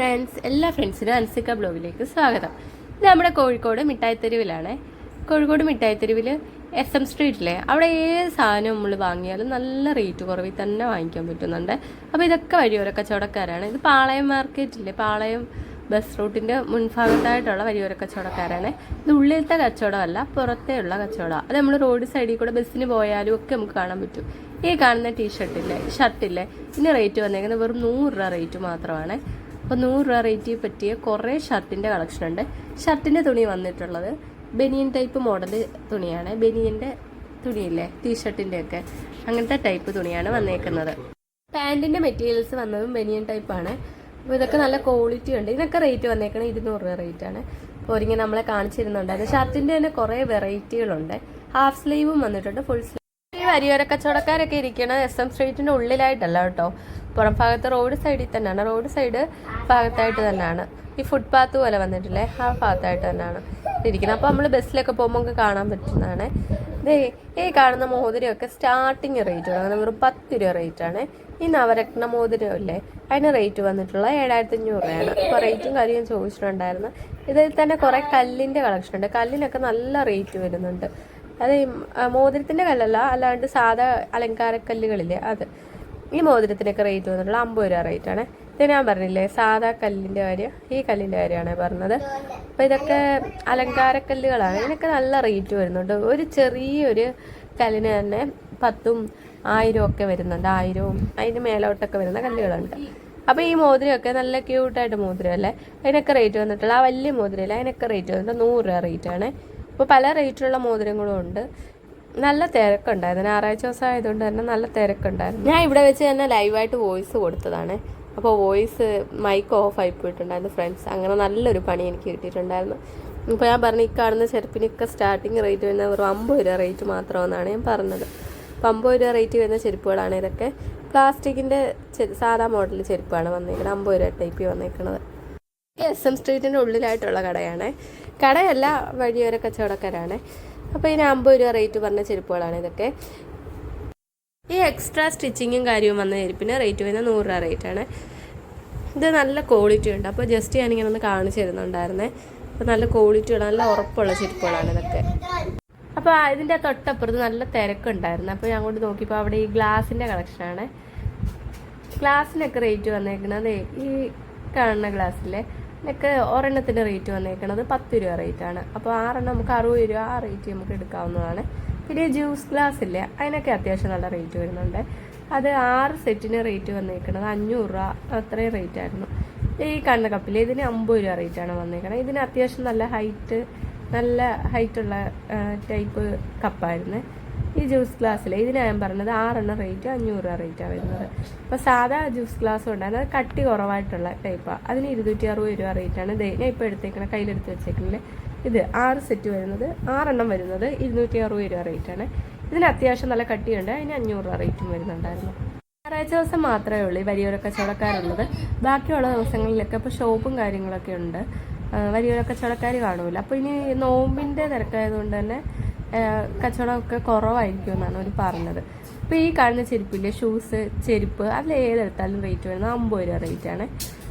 Friends, എല്ലാ ഫ്രണ്ട്സിനും അൻസിക്ക ബ്ലോഗിലേക്ക് സ്വാഗതം. ഇത് നമ്മുടെ കോഴിക്കോട് മിഠായിത്തെരുവിലാണ്. കോഴിക്കോട് മിഠായിത്തെരുവിൽ SM സ്ട്രീറ്റിലെ അവിടെ ഏത് സാധനം നമ്മൾ വാങ്ങിയാലും നല്ല റേറ്റ് കുറവിൽ തന്നെ വാങ്ങിക്കാൻ പറ്റുന്നുണ്ട്. അപ്പോൾ ഇതൊക്കെ വഴിയോര കച്ചവടക്കാരാണ്. ഇത് പാളയം മാർക്കറ്റില്ലേ, പാളയം ബസ് റൂട്ടിൻ്റെ മുൻഭാഗത്തായിട്ടുള്ള വഴിയോര കച്ചവടക്കാരാണ്. ഇത് ഉള്ളിലത്തെ കച്ചവടമല്ല, പുറത്തേ ഉള്ള കച്ചവടമാണ്. അത് നമ്മൾ റോഡ് സൈഡിൽ കൂടെ ബസ്സിന് പോയാലും ഒക്കെ നമുക്ക് കാണാൻ പറ്റും. ഈ കാണുന്ന ഷർട്ടില്ലേ ഇതിന് റേറ്റ് വന്നേക്കുന്നത് വെറും 100 രൂപ റേറ്റ് മാത്രമാണ്. അപ്പോൾ 100 രൂപ റേറ്റിൽ പറ്റിയ കുറേ ഷർട്ടിൻ്റെ കളക്ഷൻ ഉണ്ട്. ഷർട്ടിൻ്റെ തുണി വന്നിട്ടുള്ളത് ബനിയൻ ടൈപ്പ് മോഡൽ തുണിയാണ്. ബനിയൻ്റെ തുണിയില്ലേ, ടീഷർട്ടിൻ്റെ ഒക്കെ അങ്ങനത്തെ ടൈപ്പ് തുണിയാണ് വന്നേക്കുന്നത്. പാൻറ്റിൻ്റെ മെറ്റീരിയൽസ് വന്നതും ബനിയൻ ടൈപ്പാണ്. അപ്പോൾ ഇതൊക്കെ നല്ല ക്വാളിറ്റി ഉണ്ട്. ഇതിനൊക്കെ റേറ്റ് വന്നേക്കുന്നത് 200 രൂപ റേറ്റാണ്. അപ്പോൾ ഒരിങ്ങനെ നമ്മളെ കാണിച്ചിരുന്നുണ്ടായിരുന്നു. ഷർട്ടിൻ്റെ തന്നെ കുറേ വെറൈറ്റികളുണ്ട്. ഹാഫ് സ്ലീവും വന്നിട്ടുണ്ട്, ഫുൾ സ്ലീവ്. ഈ വരിയോര കച്ചവടക്കാരൊക്കെ ഇരിക്കുന്നത് SM സ്ട്രീറ്റിൻ്റെ ഉള്ളിലായിട്ടല്ല കേട്ടോ, പുറം ഭാഗത്ത് റോഡ് സൈഡിൽ തന്നെയാണ്. റോഡ് സൈഡ് ഭാഗത്തായിട്ട് തന്നെയാണ്. ഈ ഫുട്പാത്ത് പോലെ വന്നിട്ടില്ലേ, ആ ഭാഗത്തായിട്ട് തന്നെയാണ് ഇരിക്കുന്നത്. അപ്പോൾ നമ്മൾ ബസ്സിലൊക്കെ പോകുമ്പോൾ നമുക്ക് കാണാൻ പറ്റുന്നതാണ്. ഈ കാണുന്ന മോതിരമൊക്കെ സ്റ്റാർട്ടിങ് റേറ്റ് തുടങ്ങുന്നത് വെറും 10 രൂപ റേറ്റാണ്. ഈ നവരത്ന മോതിരം ഇല്ലേ, അതിന് റേറ്റ് വന്നിട്ടുള്ള 7500 രൂപയാണ്. അപ്പോൾ റേറ്റും കാര്യം ചോദിച്ചിട്ടുണ്ടായിരുന്നു. ഇതിൽ തന്നെ കുറേ കല്ലിൻ്റെ കളക്ഷൻ ഉണ്ട്. കല്ലിനൊക്കെ നല്ല റേറ്റ് വരുന്നുണ്ട്. അത് മോതിരത്തിൻ്റെ കല്ലല്ല, അല്ലാണ്ട് സാധാ അലങ്കാരക്കല്ലുകളില്ലേ അത്. ഈ മോതിരത്തിനൊക്കെ റേറ്റ് വന്നിട്ടുള്ള 50 രൂപ റേറ്റാണ്. ഇത് ഞാൻ പറഞ്ഞില്ലേ സാധാ കല്ലിൻ്റെ കാര്യം, ഈ കല്ലിൻ്റെ കാര്യമാണ് പറഞ്ഞത്. അപ്പോൾ ഇതൊക്കെ അലങ്കാരക്കല്ലുകളാണ്. ഇതിനൊക്കെ നല്ല റേറ്റ് വരുന്നുണ്ട്. ഒരു ചെറിയൊരു കല്ലിന് തന്നെ 10,000 1000 ഒക്കെ വരുന്നുണ്ട്. 1000 അതിന് മേലോട്ടൊക്കെ വരുന്ന കല്ലുകളുണ്ട്. അപ്പോൾ ഈ മോതിരമൊക്കെ നല്ല ക്യൂട്ടായിട്ട് മോതിരമല്ലേ, അതിനൊക്കെ റേറ്റ് വന്നിട്ടുള്ള ആ വലിയ മോതിരമല്ലേ, അതിനൊക്കെ റേറ്റ് വന്നിട്ട് 100 രൂപ റേറ്റാണ്. അപ്പോൾ പല റേറ്റിലുള്ള മോതിരങ്ങളും ഉണ്ട്. നല്ല തിരക്കുണ്ടായിരുന്നു. ഞായറാഴ്ച ദിവസം ആയതുകൊണ്ട് തന്നെ നല്ല തിരക്കുണ്ടായിരുന്നു. ഞാൻ ഇവിടെ വെച്ച് തന്നെ ലൈവായിട്ട് വോയിസ് കൊടുത്തതാണ്. അപ്പോൾ വോയിസ് മൈക്ക് ഓഫ് ആയി പോയിട്ടുണ്ടായിരുന്നു ഫ്രണ്ട്സ്. അങ്ങനെ നല്ലൊരു പണി എനിക്ക് കിട്ടിയിട്ടുണ്ടായിരുന്നു. ഇപ്പോൾ ഞാൻ പറഞ്ഞു ഈ കാണുന്ന ചെരുപ്പിനൊക്കെ സ്റ്റാർട്ടിങ് റേറ്റ് വരുന്ന വെറും 50 രൂപ റേറ്റ് മാത്രമെന്നാണ് ഞാൻ പറഞ്ഞത്. അപ്പോൾ 50 രൂപ റേറ്റ് വരുന്ന ചെരുപ്പുകളാണ് ഇതൊക്കെ. പ്ലാസ്റ്റിക്കിൻ്റെ സാധാ മോഡൽ ചെരുപ്പാണ് വന്നേക്കുന്നത്. 50 രൂപ ടൈപ്പ് വന്നേക്കുന്നത്. SM സ്ട്രീറ്റിൻ്റെ ഉള്ളിലായിട്ടുള്ള കടയാണ്. കടയല്ല, വഴിയോര കച്ചവടക്കാരാണ്. അപ്പോൾ ഇതിന് 50 രൂപ റേറ്റ് പറഞ്ഞ ചെരുപ്പുകളാണ് ഇതൊക്കെ. ഈ എക്സ്ട്രാ സ്റ്റിച്ചിങ്ങും കാര്യവും വന്ന ചെരുപ്പിന് റേറ്റ് വരുന്ന 100 രൂപ റേറ്റാണ്. ഇത് നല്ല ക്വാളിറ്റി ഉണ്ട്. അപ്പോൾ ജസ്റ്റ് ഞാനിങ്ങനെ ഒന്ന് കാണിച്ചു തരുന്നുണ്ടായിരുന്നേ. അപ്പോൾ നല്ല ക്വാളിറ്റിയുള്ള നല്ല ഉറപ്പുള്ള ചെരുപ്പുകളാണ് ഇതൊക്കെ. അപ്പോൾ ഇതിൻ്റെ തൊട്ടപ്പുറത്ത് നല്ല തിരക്കുണ്ടായിരുന്നു. അപ്പോൾ ഞാൻ അങ്ങോട്ട് നോക്കിയപ്പോൾ അവിടെ ഈ ഗ്ലാസിൻ്റെ കളക്ഷനാണ്. ഗ്ലാസ്സിനൊക്കെ റേറ്റ് വന്നേക്കുന്നത് ഈ കാണുന്ന ഗ്ലാസ്സിലെ ഇതിനൊക്കെ ഒരെണ്ണത്തിൻ്റെ റേറ്റ് വന്നേക്കുന്നത് 10 രൂപ റേറ്റാണ്. അപ്പോൾ 6 എണ്ണം നമുക്ക് 60 രൂപ ആ റേറ്റ് നമുക്ക് എടുക്കാവുന്നതാണ്. പിന്നെ ജ്യൂസ് ഗ്ലാസ് ഇല്ലേ, അതിനൊക്കെ അത്യാവശ്യം നല്ല റേറ്റ് വരുന്നുണ്ട്. അത് 6 സെറ്റിന് റേറ്റ് വന്നേക്കുന്നത് 500 രൂപ അത്രയും റേറ്റ് ആയിരുന്നു. ഈ കാണുന്ന കപ്പിൽ ഇതിന് 50 രൂപ റേറ്റാണ് വന്നേക്കുന്നത്. ഇതിന് അത്യാവശ്യം നല്ല ഹൈറ്റുള്ള ടൈപ്പ് കപ്പായിരുന്നു. ഈ ജ്യൂസ് ഗ്ലാസ്സിൽ ഇതിന് ഞാൻ പറഞ്ഞത് 6 എണ്ണം റേറ്റ് 500 രൂപ റേറ്റാണ് വരുന്നത്. അപ്പോൾ സാധാ ജ്യൂസ് ഗ്ലാസ് ഉണ്ടായിരുന്നു, അത് കട്ടി കുറവായിട്ടുള്ള ടൈപ്പാണ്. അതിന് 260 രൂപ റേറ്റാണ്. ഞാൻ ഇപ്പോൾ എടുത്തേക്കണ കയ്യിലെടുത്ത് വെച്ചേക്കണില്ല. ഇത് 6 സെറ്റ് വരുന്നത് 6 എണ്ണം വരുന്നത് 260 രൂപ റേറ്റാണ്. ഇതിന് അത്യാവശ്യം നല്ല കട്ടിയുണ്ട്. അതിന് 500 രൂപ റേറ്റും വരുന്നുണ്ടായിരുന്നു. ഞായറാഴ്ച ദിവസം മാത്രമേ ഉള്ളൂ ഈ വരിയോര കച്ചവടക്കാരുള്ളത്. ബാക്കിയുള്ള ദിവസങ്ങളിലൊക്കെ ഇപ്പോൾ ഷോപ്പും കാര്യങ്ങളൊക്കെ ഉണ്ട്. വരിയോര കച്ചവടക്കാർ കാണൂല. അപ്പോൾ ഇനി നോമ്പിൻ്റെ തിരക്കായതുകൊണ്ട് തന്നെ കച്ചവടമൊക്കെ കുറവായിരിക്കും എന്നാണ് അവർ പറഞ്ഞത്. ഇപ്പോൾ ഈ കാണുന്ന ചെരുപ്പില്ലേ, ഷൂസ് ചെരുപ്പ്, അതിൽ ഏതെടുത്താലും റേറ്റ് വരുന്നത് 50 രൂപ റേറ്റാണ്.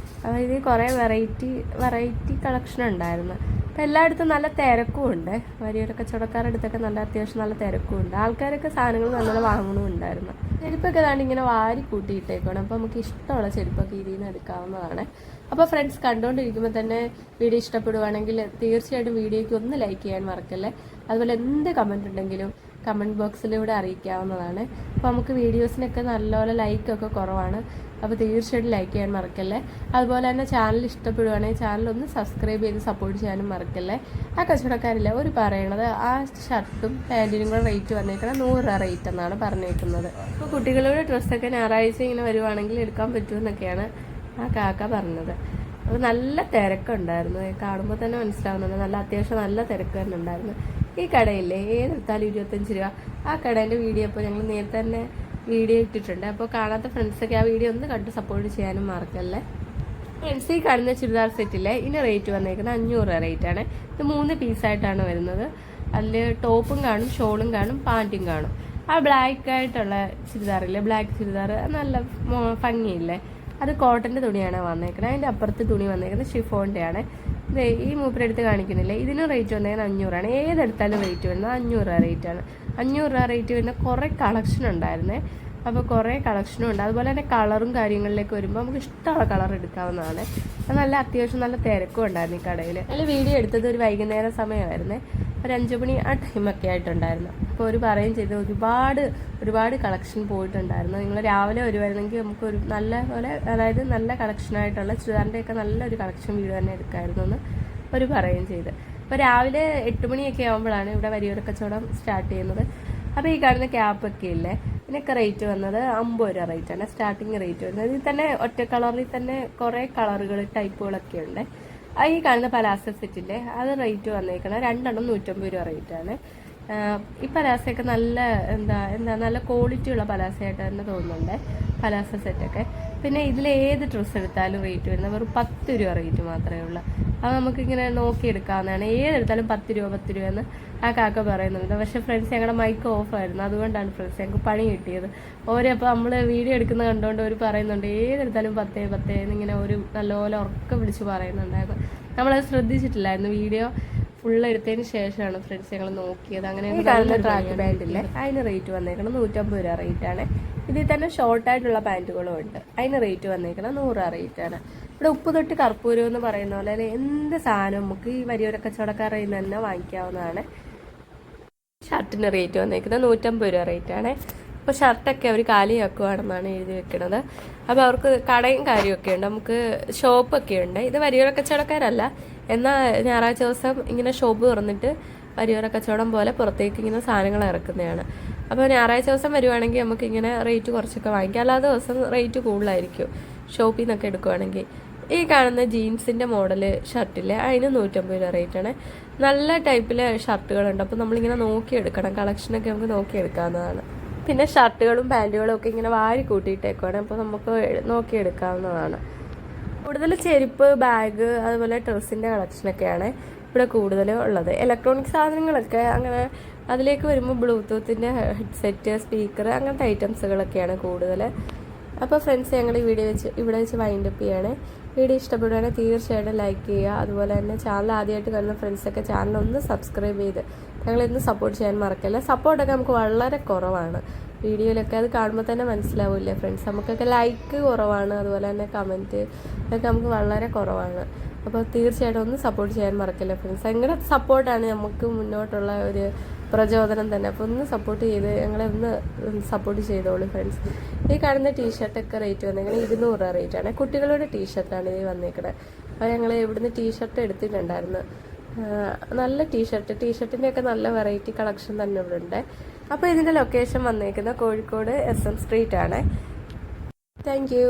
ഇത് കുറേ വെറൈറ്റി കളക്ഷൻ ഉണ്ടായിരുന്നു. അപ്പോൾ എല്ലായിടത്തും നല്ല തിരക്കും ഉണ്ട്. വരിയോര കച്ചവടക്കാരുടെ അടുത്തൊക്കെ അത്യാവശ്യം നല്ല തിരക്കും ഉണ്ട്. ആൾക്കാരൊക്കെ സാധനങ്ങൾ നല്ലോണം വാങ്ങണമുണ്ടായിരുന്നു. ചെരുപ്പൊക്കെ ഏതാണ്ട് ഇങ്ങനെ വാരി കൂട്ടിയിട്ടേക്കണം. അപ്പോൾ നമുക്ക് ഇഷ്ടമുള്ള ചെരുപ്പൊക്കെ ഇതിൽ നിന്ന് എടുക്കാവുന്നതാണ്. അപ്പോൾ ഫ്രണ്ട്സ്, കണ്ടുകൊണ്ടിരിക്കുമ്പോൾ തന്നെ വീഡിയോ ഇഷ്ടപ്പെടുവാണെങ്കിൽ തീർച്ചയായിട്ടും വീഡിയോയ്ക്ക് ഒന്ന് ലൈക്ക് ചെയ്യാൻ മറക്കല്ലേ. അതുപോലെ എന്ത് കമൻറ്റ് ഉണ്ടെങ്കിലും കമൻറ്റ് ബോക്സിലൂടെ അറിയിക്കാവുന്നതാണ്. അപ്പോൾ നമുക്ക് വീഡിയോസിനൊക്കെ നല്ലപോലെ ലൈക്കൊക്കെ കുറവാണ്. അപ്പോൾ തീർച്ചയായിട്ടും ലൈക്ക് ചെയ്യാൻ മറക്കല്ലേ. അതുപോലെ തന്നെ ചാനൽ ഇഷ്ടപ്പെടുവാണെങ്കിൽ ചാനലൊന്ന് സബ്സ്ക്രൈബ് ചെയ്ത് സപ്പോർട്ട് ചെയ്യാനും മറക്കല്ലേ. ആ കച്ചവടക്കാരില്ല ഒരു പറയണത് ആ ഷർട്ടും പാൻറ്റിനും കൂടെ റേറ്റ് വന്നേക്കണം 100 രൂപ റേറ്റ് എന്നാണ് പറഞ്ഞേക്കുന്നത്. അപ്പോൾ കുട്ടികളുടെ ഡ്രസ്സൊക്കെ ഞായറാഴ്ച ഇങ്ങനെ വരുവാണെങ്കിൽ എടുക്കാൻ പറ്റുമെന്നൊക്കെയാണ് ആ കാക്ക പറഞ്ഞത്. അപ്പോൾ നല്ല തിരക്കുണ്ടായിരുന്നു. കാണുമ്പോൾ തന്നെ മനസ്സിലാവുന്നുണ്ട്. അത്യാവശ്യം നല്ല തിരക്ക് തന്നെ ഉണ്ടായിരുന്നു. ഈ കടയില്ലേ ഏതെടുത്താലും 25 രൂപ. ആ കടേൻ്റെ വീഡിയോ ഇപ്പോൾ ഞങ്ങൾ നേരത്തെ തന്നെ വീഡിയോ ഇട്ടിട്ടുണ്ട്. അപ്പോൾ കാണാത്ത ഫ്രണ്ട്സൊക്കെ ആ വീഡിയോ ഒന്ന് കണ്ട് സപ്പോർട്ട് ചെയ്യാനും മറക്കല്ലേ. ഫ്രണ്ട്സ്, ഈ കാണുന്ന ചുരിദാർ സെറ്റിലെ ഇതിന് റേറ്റ് വന്നേക്കുന്നത് 500 രൂപ റേറ്റാണ്. ഇത് 3 പീസായിട്ടാണ് വരുന്നത്. അതിൽ ടോപ്പും കാണും, ഷോളും കാണും, പാൻറ്റും കാണും. ആ ബ്ലാക്ക് ആയിട്ടുള്ള ചുരിദാറില്ലേ, ബ്ലാക്ക് ചുരിദാർ നല്ല ഭംഗിയില്ലേ, അത് കോട്ടൻ്റെ തുണിയാണ് വന്നേക്കുന്നത്. അതിൻ്റെ അപ്പുറത്ത് തുണി വന്നേക്കുന്നത് ഷിഫോണിൻ്റെ ആണ്. ഈ മൂപ്പരെടുത്ത് കാണിക്കുന്നില്ലേ, ഇതിന് റേറ്റ് വന്നേക്കുന്നത് 500 ഏതെടുത്താലും റേറ്റ് വരുന്നത് 500 റേറ്റാണ്. 500 റേറ്റ് വരുന്ന കുറേ കളക്ഷൻ ഉണ്ടായിരുന്നേ. അപ്പോൾ കുറേ കളക്ഷനും ഉണ്ട്. അതുപോലെ തന്നെ കളറും കാര്യങ്ങളിലേക്ക് വരുമ്പോൾ നമുക്ക് ഇഷ്ടമുള്ള കളർ എടുക്കാവുന്നതാണ്. നല്ല അത്യാവശ്യം നല്ല തിരക്കും ഉണ്ടായിരുന്നു ഈ കടയിൽ. അതിൽ വീഡിയോ എടുത്തത് ഒരു വൈകുന്നേരം സമയമായിരുന്നേ, ഒരു 5 മണി ആ ടൈമൊക്കെ ആയിട്ടുണ്ടായിരുന്നു. അപ്പോൾ ഒരു പറയുകയും ചെയ്ത് ഒരുപാട് കളക്ഷൻ പോയിട്ടുണ്ടായിരുന്നു. നിങ്ങൾ രാവിലെ വരുമായിരുന്നെങ്കിൽ നമുക്ക് ഒരു നല്ല പോലെ, അതായത് നല്ല കളക്ഷനായിട്ടുള്ള ചുരിദാറിൻ്റെയൊക്കെ നല്ലൊരു കളക്ഷൻ വീഡിയോ തന്നെ എടുക്കാമായിരുന്നു എന്ന് ഒരു പറയുകയും ചെയ്ത്. അപ്പോൾ രാവിലെ 8 മണിയൊക്കെ ആകുമ്പോഴാണ് ഇവിടെ വരിയോര കച്ചവടം സ്റ്റാർട്ട് ചെയ്യുന്നത്. അപ്പോൾ ഈ കാണുന്ന ക്യാപ്പൊക്കെ ഇല്ലേ, ഇതിനൊക്കെ റേറ്റ് വന്നത് 50 രൂപ റേറ്റാണ് സ്റ്റാർട്ടിങ് റേറ്റ് വരുന്നത്. ഇതിൽ തന്നെ ഒറ്റ കളറിൽ തന്നെ കുറേ കളറുകൾ ടൈപ്പുകളൊക്കെ ഉണ്ട്. ഈ കാണുന്ന പലാസോ സെറ്റില്ലേ, അത് റേറ്റ് വന്നേക്കണം 2 150 രൂപ റേറ്റാണ്. ഈ പലാസയൊക്കെ നല്ല നല്ല ക്വാളിറ്റി ഉള്ള പലാസയായിട്ട് തന്നെ തോന്നുന്നുണ്ട് പലാസോ സെറ്റൊക്കെ. പിന്നെ ഇതിൽ ഏത് ഡ്രസ്സ് എടുത്താലും റേറ്റ് വരുന്നത് വെറും 10 രൂപ റേറ്റ് മാത്രമേ ഉള്ളൂ. അത് നമുക്കിങ്ങനെ നോക്കിയെടുക്കാവുന്നതാണ്. ഏതെടുത്താലും 10 രൂപ എന്ന് ആ കാക്ക പറയുന്നുണ്ട്. പക്ഷേ ഫ്രണ്ട്സ് ഞങ്ങളുടെ മൈക്ക് ഓഫായിരുന്നു, അതുകൊണ്ടാണ് ഫ്രണ്ട്സ് ഞങ്ങൾക്ക് പണി കിട്ടിയത്. അപ്പോൾ നമ്മൾ വീഡിയോ എടുക്കുന്ന കണ്ടുകൊണ്ട് അവർ പറയുന്നുണ്ട് ഏതെടുത്താലും 10 എന്നിങ്ങനെ ഒരു നല്ലപോലെ ഉറക്കം വിളിച്ച് പറയുന്നുണ്ടായിരുന്നു. നമ്മളത് ശ്രദ്ധിച്ചിട്ടില്ലായിരുന്നു. വീഡിയോ ഫുൾ എടുത്തതിന് ശേഷമാണ് ഫ്രണ്ട്സ് ഞങ്ങൾ നോക്കിയത്. അങ്ങനെ കാണുന്ന ട്രാക്ക് പാൻറ്റില്ലേ, അതിന് റേറ്റ് വന്നേക്കണം 150 രൂപ റേറ്റാണ്. ഇതിൽ തന്നെ ഷോർട്ടായിട്ടുള്ള പാൻറ്റുകളും ഉണ്ട്, അതിന് റേറ്റ് വന്നേക്കണം 100 രൂപ റേറ്റാണ്. ഇവിടെ ഉപ്പ് തൊട്ട് കർപ്പൂരം എന്ന് പറയുന്ന പോലെ അല്ലെ, എന്ത് സാധനം നമുക്ക് ഈ വരിയോര കച്ചവടക്കാരുടെ നിന്ന് തന്നെ വാങ്ങിക്കാവുന്നതാണ്. ഷർട്ടിന് റേറ്റ് വന്നേക്കുന്നത് 150 രൂപ റേറ്റാണ്. അപ്പോൾ ഷർട്ടൊക്കെ അവർ കാലിയാക്കുവാണെന്നാണ് എഴുതി വെക്കുന്നത്. അപ്പോൾ അവർക്ക് കടയും കാര്യമൊക്കെ ഉണ്ട്, നമുക്ക് ഷോപ്പൊക്കെ ഉണ്ട്. ഇത് വരിയോര കച്ചവടക്കാരല്ല, എന്നാൽ ഞായറാഴ്ച ദിവസം ഇങ്ങനെ ഷോപ്പ് തുറന്നിട്ട് വരിയോര കച്ചവടം പോലെ പുറത്തേക്ക് ഇങ്ങനെ സാധനങ്ങൾ ഇറക്കുന്നതാണ്. അപ്പോൾ ഞായറാഴ്ച ദിവസം വരുവാണെങ്കിൽ നമുക്കിങ്ങനെ റേറ്റ് കുറച്ചൊക്കെ വാങ്ങിക്കാം, അല്ലാതെ ദിവസം റേറ്റ് കൂടുതലായിരിക്കും ഷോപ്പിൽ നിന്നൊക്കെ എടുക്കുവാണെങ്കിൽ. ഈ കാണുന്ന ജീൻസിൻ്റെ മോഡൽ ഷർട്ടില്ലേ, അതിന് 150 രൂപ റേറ്റാണ്. നല്ല ടൈപ്പിലെ ഷർട്ടുകളുണ്ട്, അപ്പോൾ നമ്മളിങ്ങനെ നോക്കിയെടുക്കണം, കളക്ഷനൊക്കെ നമുക്ക് നോക്കിയെടുക്കാവുന്നതാണ്. പിന്നെ ഷർട്ടുകളും പാൻറ്റുകളും ഒക്കെ ഇങ്ങനെ വാരി കൂട്ടിയിട്ടേക്കുവാണ്, അപ്പോൾ നമുക്ക് നോക്കിയെടുക്കാവുന്നതാണ്. കൂടുതൽ ചെരുപ്പ്, ബാഗ്, അതുപോലെ ഡ്രസ്സിൻ്റെ കളക്ഷനൊക്കെയാണ് ഇവിടെ കൂടുതൽ ഉള്ളത്. ഇലക്ട്രോണിക് സാധനങ്ങളൊക്കെ അങ്ങനെ അതിലേക്ക് വരുമ്പോൾ ബ്ലൂടൂത്തിൻ്റെ ഹെഡ്സെറ്റ്, സ്പീക്കർ, അങ്ങനത്തെ ഐറ്റംസുകളൊക്കെയാണ് കൂടുതൽ. അപ്പോൾ ഫ്രണ്ട്സ്, ഞങ്ങൾ ഈ വീഡിയോ ഇവിടെ വെച്ച് വൈൻഡപ്പ് ചെയ്യാണ്. വീഡിയോ ഇഷ്ടപ്പെടുകയാണെങ്കിൽ തീർച്ചയായിട്ടും ലൈക്ക് ചെയ്യുക. അതുപോലെ തന്നെ ചാനൽ ആദ്യമായിട്ട് കാണുന്ന ഫ്രണ്ട്സൊക്കെ ചാനൽ ഒന്ന് സബ്സ്ക്രൈബ് ചെയ്ത് ഞങ്ങളിന്ന് സപ്പോർട്ട് ചെയ്യാൻ മറക്കില്ല. സപ്പോർട്ടൊക്കെ നമുക്ക് വളരെ കുറവാണ് വീഡിയോയിലൊക്കെ, അത് കാണുമ്പോൾ തന്നെ മനസ്സിലാവില്ലേ ഫ്രണ്ട്സ്. നമുക്കൊക്കെ ലൈക്ക് കുറവാണ്, അതുപോലെ തന്നെ കമൻറ്റ് ഒക്കെ നമുക്ക് വളരെ കുറവാണ്. അപ്പോൾ തീർച്ചയായിട്ടും ഒന്ന് സപ്പോർട്ട് ചെയ്യാൻ മറക്കില്ല ഫ്രണ്ട്സ്. നിങ്ങളുടെ സപ്പോർട്ടാണ് നമുക്ക് മുന്നോട്ടുള്ള ഒരു പ്രചോദനം തന്നെ. അപ്പോൾ ഒന്ന് സപ്പോർട്ട് ചെയ്ത് ഞങ്ങളെ ഒന്ന് സപ്പോർട്ട് ചെയ്തോളൂ ഫ്രണ്ട്സ്. ഈ കാണുന്ന ടീഷർട്ടൊക്കെ റേറ്റ് വന്നേക്കുന്നത് 200 രൂപ റേറ്റാണ്. കുട്ടികളുടെ ടീഷർട്ടാണ് ഇത് വന്നേക്കുന്നത്. അപ്പോൾ ഞങ്ങൾ ഇവിടുന്ന് ടീഷർട്ട് എടുത്തിട്ടുണ്ടായിരുന്നു. നല്ല ടീഷർട്ടിൻ്റെയൊക്കെ നല്ല വെറൈറ്റി കളക്ഷൻ തന്നെ ഇവിടെ ഉണ്ട്. അപ്പോൾ ഇതിൻ്റെ ലൊക്കേഷൻ വന്നേക്കുന്നത് കോഴിക്കോട് SM സ്ട്രീറ്റ് ആണ്. Thank you.